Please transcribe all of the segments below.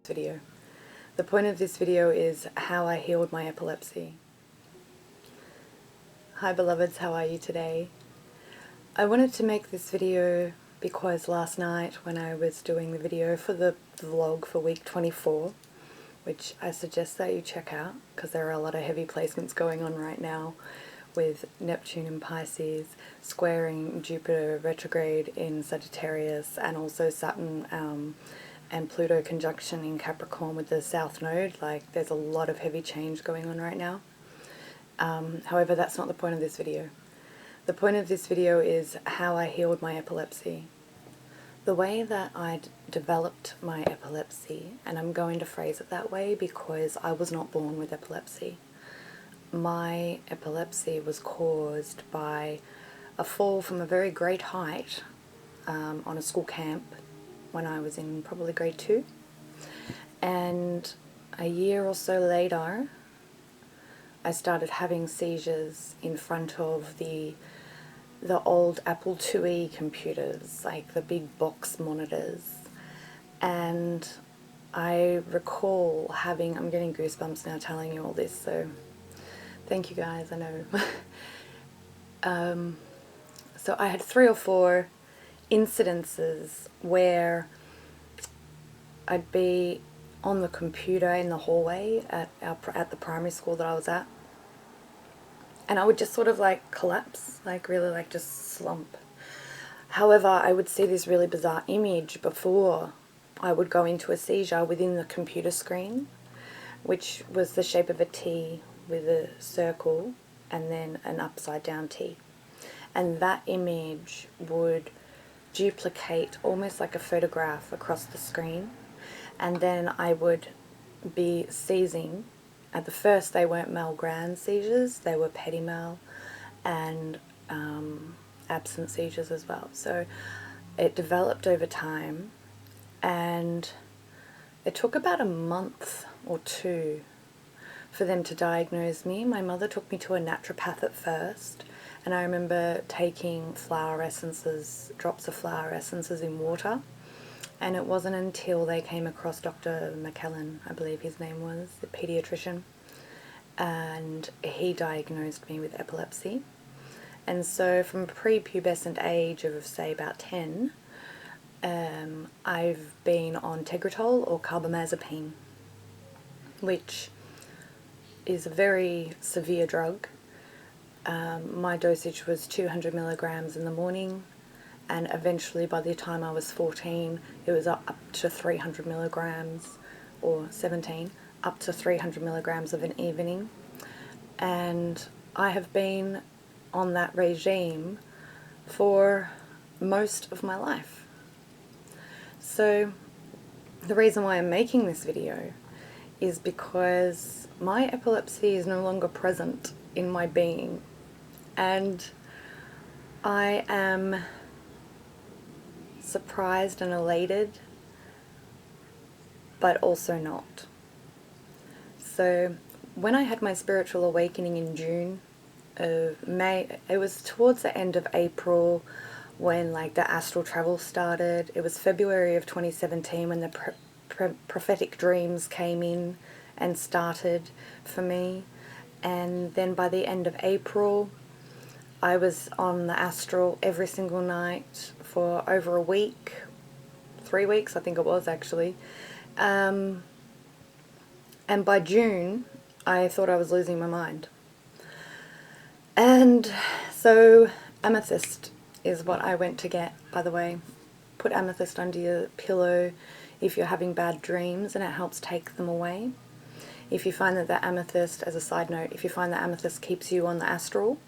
video. The point of this video is how I healed my epilepsy. Hi beloveds, how are you today? I wanted to make this video because last night when I was doing the video for the vlog for week 24, which I suggest that you check out because there are a lot of heavy placements going on right now with Neptune in Pisces, squaring Jupiter retrograde in Sagittarius, and also Saturn and Pluto conjunction in Capricorn with the South Node. Like, there's a lot of heavy change going on right now. However, that's not the point of this video. The point of this video is how I healed my epilepsy. The way that I developed my epilepsy, and I'm going to phrase it that way because I was not born with epilepsy. My epilepsy was caused by a fall from a very great height on a school camp when I was in probably grade 2. And a year or so later, I started having seizures in front of the old Apple IIe computers, like the big box monitors. And I recall having, I'm getting goosebumps now telling you all this, so thank you guys, I know. So I had 3 or 4 incidences where I'd be on the computer in the hallway at the primary school that I was at, and I would just sort of like collapse, like really like just slump. However, I would see this really bizarre image before I would go into a seizure within the computer screen, which was the shape of a T with a circle and then an upside down T. And that image would duplicate almost like a photograph across the screen. And then I would be seizing. At the first, they weren't mal-grand seizures, they were petit-mal and absent seizures as well. So it developed over time, and it took about a month or 2 for them to diagnose me. My mother took me to a naturopath at first, and I remember taking flower essences, drops of flower essences in water, and it wasn't until they came across Dr. McKellan, I believe his name was, the Paediatrician, and he diagnosed me with epilepsy. And so from a prepubescent age of, say, about 10, I've been on Tegretol or carbamazepine, which is a very severe drug. My dosage was 200 milligrams in the morning, and eventually by the time I was 14 it was up to 300 milligrams, or 17, up to 300 milligrams of an evening. And I have been on that regime for most of my life. So the reason why I'm making this video is because my epilepsy is no longer present in my being, and I am surprised and elated, but also not. So when I had my spiritual awakening in June of May, it was towards the end of April when like the astral travel started. It was February of 2017 when the prophetic dreams came in and started for me. And then by the end of April, I was on the astral every single night for over a week, 3 weeks I think it was actually. And by June, I thought I was losing my mind. And so amethyst is what I went to get, by the way. Put amethyst under your pillow if you're having bad dreams, and it helps take them away. If you find that the amethyst, as a side note, if you find that amethyst keeps you on the astral,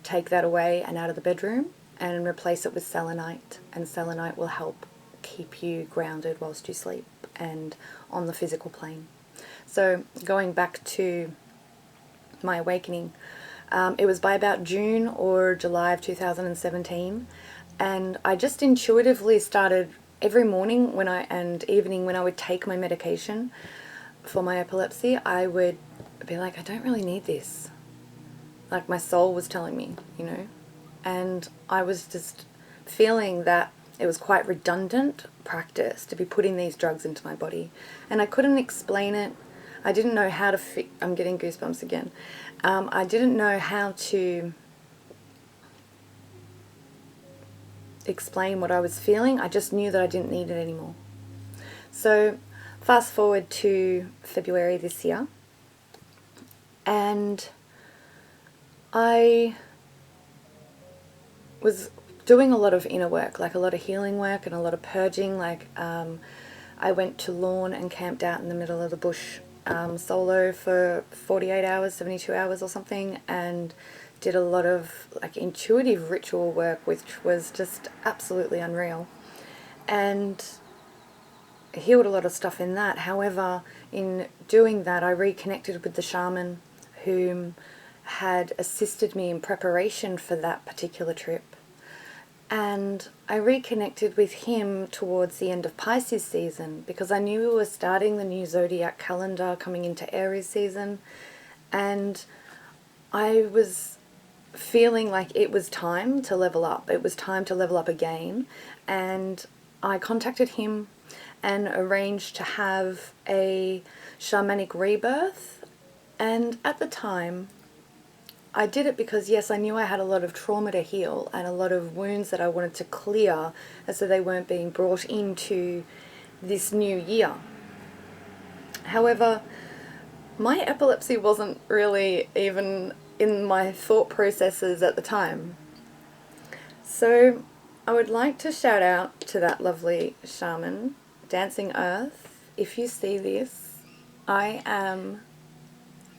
take that away and out of the bedroom and replace it with selenite, and selenite will help keep you grounded whilst you sleep and on the physical plane. So going back to my awakening, it was by about June or July of 2017, and I just intuitively started every morning and evening when I would take my medication for my epilepsy, I would be like, I don't really need this. Like my soul was telling me, you know, and I was just feeling that it was quite redundant practice to be putting these drugs into my body. And I couldn't explain it. I didn't know how to I'm getting goosebumps again. I didn't know how to explain what I was feeling. I just knew that I didn't need it anymore. So fast forward to February this year, and I was doing a lot of inner work, like a lot of healing work and a lot of purging. Like I went to lawn and camped out in the middle of the bush solo for 48 hours, 72 hours or something, and did a lot of like intuitive ritual work, which was just absolutely unreal, and healed a lot of stuff in that. However, in doing that, I reconnected with the shaman whom had assisted me in preparation for that particular trip. And I reconnected with him towards the end of Pisces season, because I knew we were starting the new zodiac calendar, coming into Aries season, and I was feeling like it was time to level up. It was time to level up again, and I contacted him and arranged to have a shamanic rebirth. And at the time, I did it because, yes, I knew I had a lot of trauma to heal and a lot of wounds that I wanted to clear, as so they weren't being brought into this new year. However, my epilepsy wasn't really even in my thought processes at the time. So I would like to shout out to that lovely shaman, Dancing Earth. If you see this, I am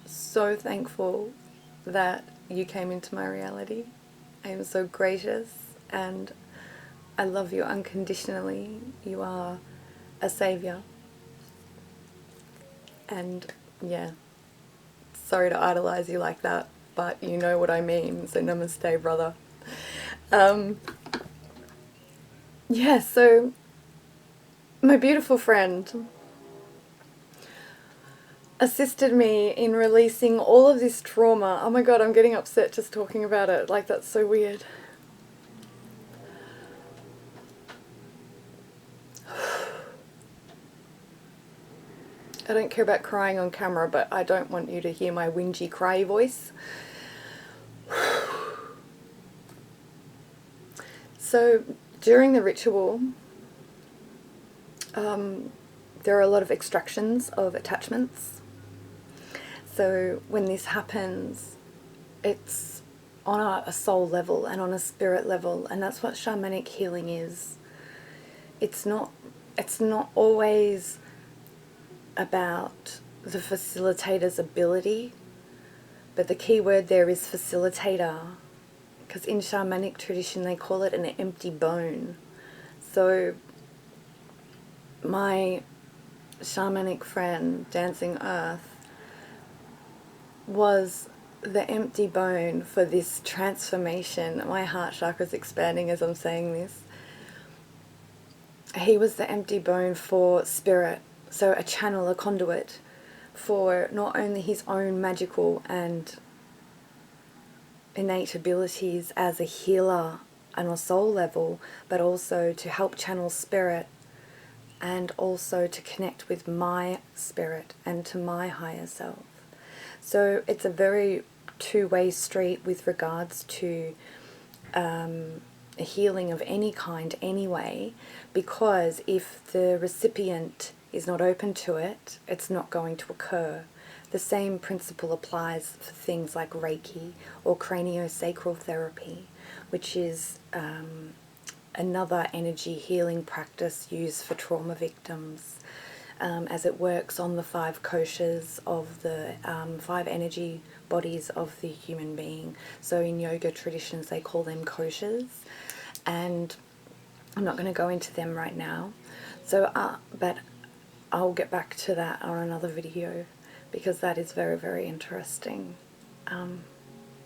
so thankful that you came into my reality. I am so gracious, and I love you unconditionally. You are a savior. And yeah, sorry to idolize you like that, but you know what I mean, so namaste, brother. Yeah, so my beautiful friend assisted me in releasing all of this trauma. Oh my god, I'm getting upset just talking about it. Like, that's so weird. I don't care about crying on camera, but I don't want you to hear my whingy cry voice. So during the ritual, there are a lot of extractions of attachments. So when this happens, it's on a soul level and on a spirit level, and that's what shamanic healing is. It's not always about the facilitator's ability, but the key word there is facilitator, because in shamanic tradition they call it an empty bone. So my shamanic friend, Dancing Earth, was the empty bone for this transformation. My heart chakra's expanding as I'm saying this. He was the empty bone for spirit, so a channel, a conduit for not only his own magical and innate abilities as a healer on a soul level, but also to help channel spirit, and also to connect with my spirit and to my higher self. So it's a very two-way street with regards to a healing of any kind anyway, because if the recipient is not open to it, it's not going to occur. The same principle applies for things like Reiki or craniosacral therapy, which is another energy healing practice used for trauma victims, as it works on the 5 koshas of the 5 energy bodies of the human being. So in yoga traditions they call them koshas, and I'm not going to go into them right now. So, but I'll get back to that on another video, because that is very, very interesting.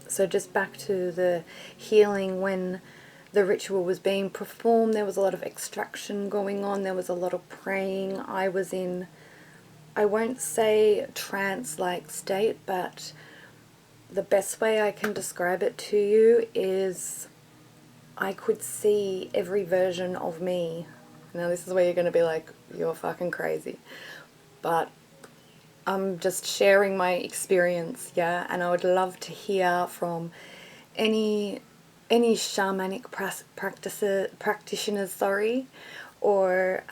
So just back to the healing. When the ritual was being performed, there was a lot of extraction going on, there was a lot of praying. I was in, I won't say trance-like state, but the best way I can describe it to you is I could see every version of me. Now this is where you're going to be like, you're fucking crazy. But I'm just sharing my experience, yeah? And I would love to hear from any shamanic practitioners, or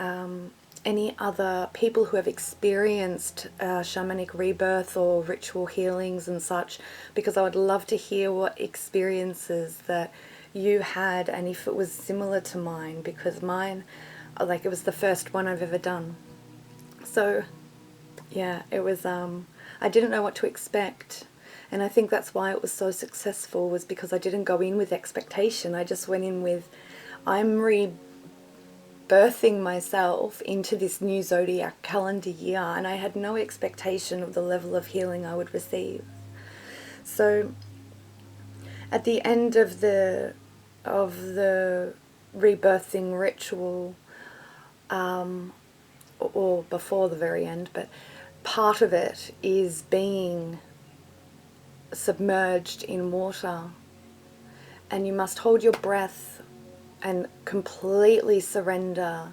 any other people who have experienced shamanic rebirth or ritual healings and such, because I would love to hear what experiences that you had and if it was similar to mine, because mine, like, it was the first one I've ever done. So yeah, it was, I didn't know what to expect. And I think that's why it was so successful, was because I didn't go in with expectation. I just went in with, I'm rebirthing myself into this new zodiac calendar year, and I had no expectation of the level of healing I would receive. So at the end of the rebirthing ritual, or before the very end, but part of it is being submerged in water, and you must hold your breath and completely surrender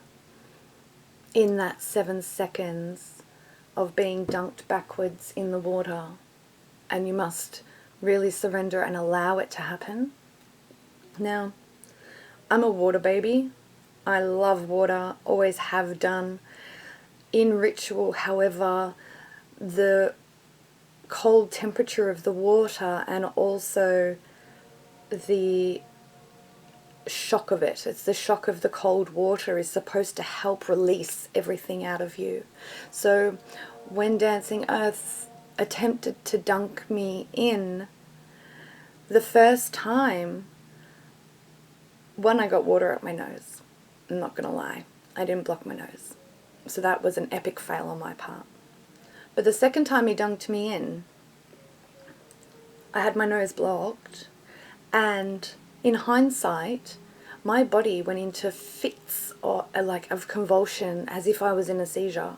in that 7 seconds of being dunked backwards in the water, and you must really surrender and allow it to happen. Now, I'm a water baby. I love water, always have done. In ritual, however, the cold temperature of the water and also the shock of it, it's the shock of the cold water, is supposed to help release everything out of you. So when Dancing Earth attempted to dunk me in, the first time, one, I got water up my nose. I'm not gonna lie, I didn't block my nose, so that was an epic fail on my part. But the second time he dunked me in, I had my nose blocked, and in hindsight, my body went into fits or of convulsion as if I was in a seizure.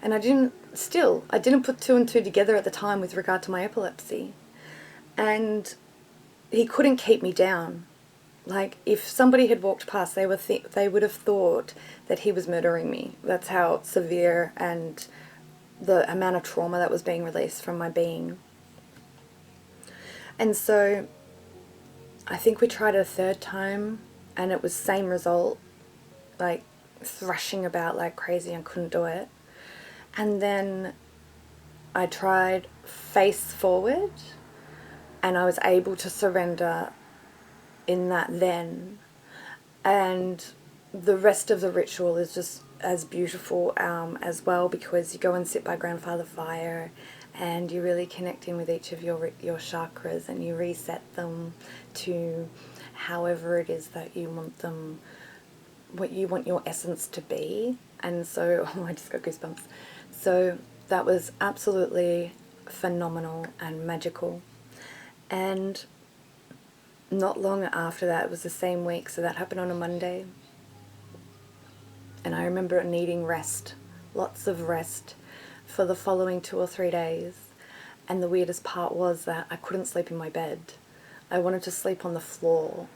And I didn't put two and two together at the time with regard to my epilepsy. And he couldn't keep me down. Like, if somebody had walked past, they would have thought that he was murdering me. That's how severe and the amount of trauma that was being released from my being. And so I think we tried it a third time, and it was same result, like thrashing about like crazy and couldn't do it. And then I tried face forward, and I was able to surrender in that then. And the rest of the ritual is just as beautiful as well, because you go and sit by grandfather fire, and you're really connecting with each of your chakras, and you reset them to however it is that you want them, what you want your essence to be. And so, oh, I just got goosebumps. So that was absolutely phenomenal and magical. And not long after that, it was the same week, so that happened on a Monday. And I remember needing rest, lots of rest, for the following 2 or 3 days. And the weirdest part was that I couldn't sleep in my bed. I wanted to sleep on the floor,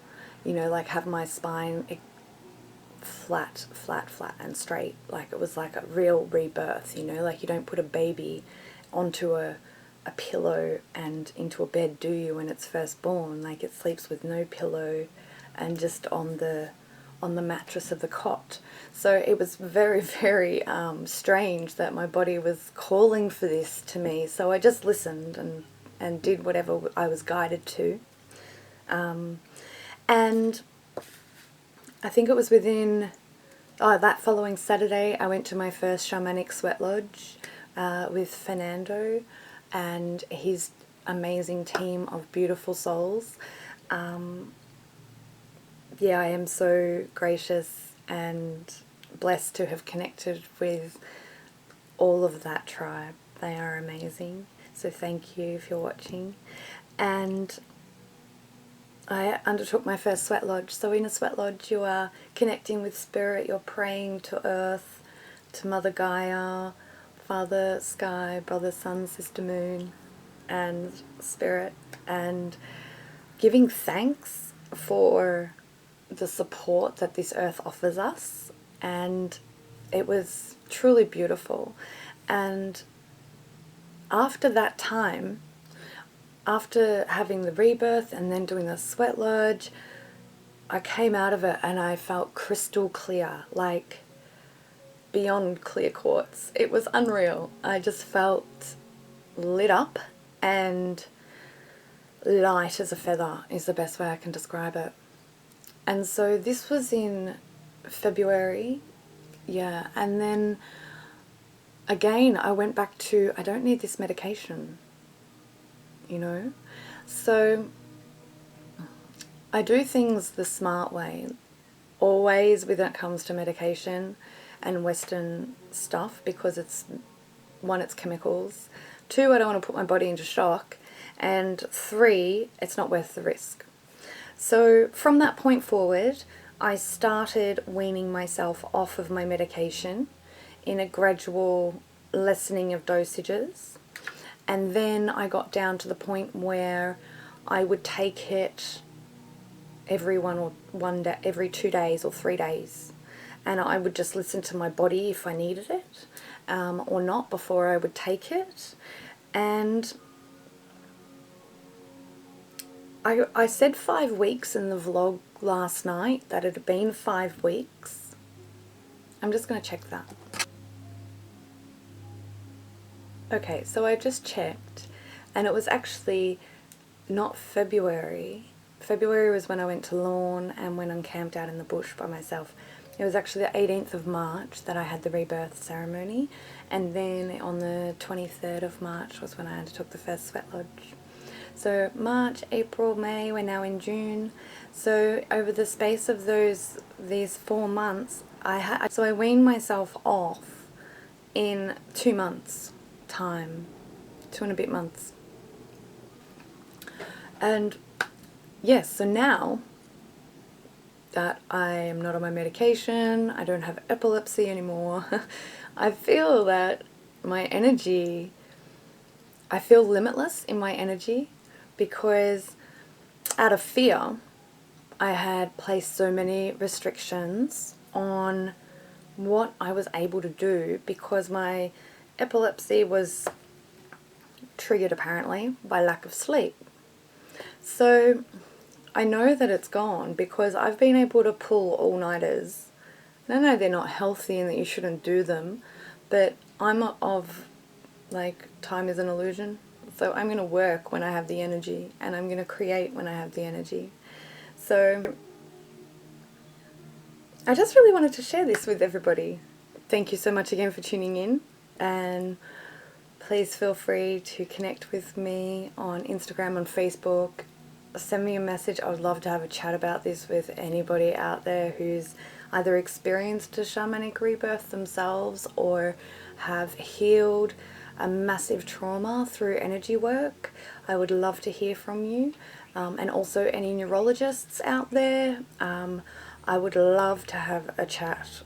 like have my spine flat and straight. Like it was like a real rebirth, like you don't put a baby onto a pillow and into a bed, do you, when it's first born? Like, it sleeps with no pillow and just on the mattress of the cot. So it was very, very strange that my body was calling for this to me. So I just listened and did whatever I was guided to. And I think it was within that following Saturday, I went to my first shamanic sweat lodge with Fernando and his amazing team of beautiful souls. Yeah, I am so gracious and blessed to have connected with all of that tribe. They are amazing. So thank you if you're watching. And I undertook my first sweat lodge. So in a sweat lodge, you are connecting with spirit, you're praying to earth, to Mother Gaia, Father Sky, Brother Sun, Sister Moon, and Spirit, and giving thanks for the support that this earth offers us, and it was truly beautiful. And after that time, after having the rebirth and then doing the sweat lodge, I came out of it and I felt crystal clear, like beyond clear quartz. It was unreal. I just felt lit up and light as a feather is the best way I can describe it. And so this was in February, yeah, and then again I went back to, I don't need this medication, you know. So I do things the smart way, always when it comes to medication and Western stuff, because it's, one, it's chemicals, two, I don't want to put my body into shock, and three, it's not worth the risk. So from that point forward, I started weaning myself off of my medication in a gradual lessening of dosages. And then I got down to the point where I would take it every every 2 days or 3 days. And I would just listen to my body if I needed it or not before I would take it. And I said 5 weeks in the vlog last night, that it had been 5 weeks. I'm just going to check that. Okay, so I just checked, and it was actually not February. February was when I went to Lorne and when I camped out in the bush by myself. It was actually the 18th of March that I had the rebirth ceremony, and then on the 23rd of March was when I undertook the first sweat lodge. So March, April, May, we're now in June. So over the space of these 4 months, I weaned myself off in 2 months time, 2 and a bit months. And yes, so now that I am not on my medication, I don't have epilepsy anymore, I feel that my energy, I feel limitless in my energy, because out of fear, I had placed so many restrictions on what I was able to do, because my epilepsy was triggered apparently by lack of sleep. So I know that it's gone because I've been able to pull all-nighters. I know they're not healthy and that you shouldn't do them, but I'm of, like, time is an illusion. So I'm going to work when I have the energy, and I'm going to create when I have the energy. So I just really wanted to share this with everybody. Thank you so much again for tuning in, and please feel free to connect with me on Instagram, on Facebook. Send me a message. I would love to have a chat about this with anybody out there who's either experienced a shamanic rebirth themselves or have healed a massive trauma through energy work. I would love to hear from you. And also any neurologists out there. I would love to have a chat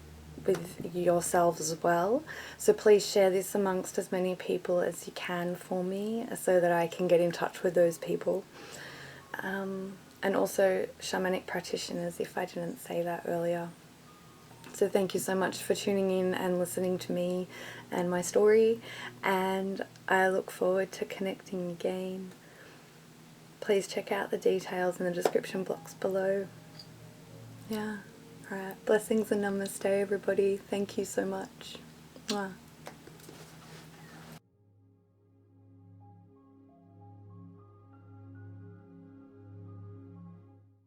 with yourselves as well. So please share this amongst as many people as you can for me, so that I can get in touch with those people. And also shamanic practitioners, if I didn't say that earlier. So thank you so much for tuning in and listening to me and my story, and I look forward to connecting again. Please check out the details in the description box below. Yeah, alright. Blessings and namaste, everybody. Thank you so much. Mwah.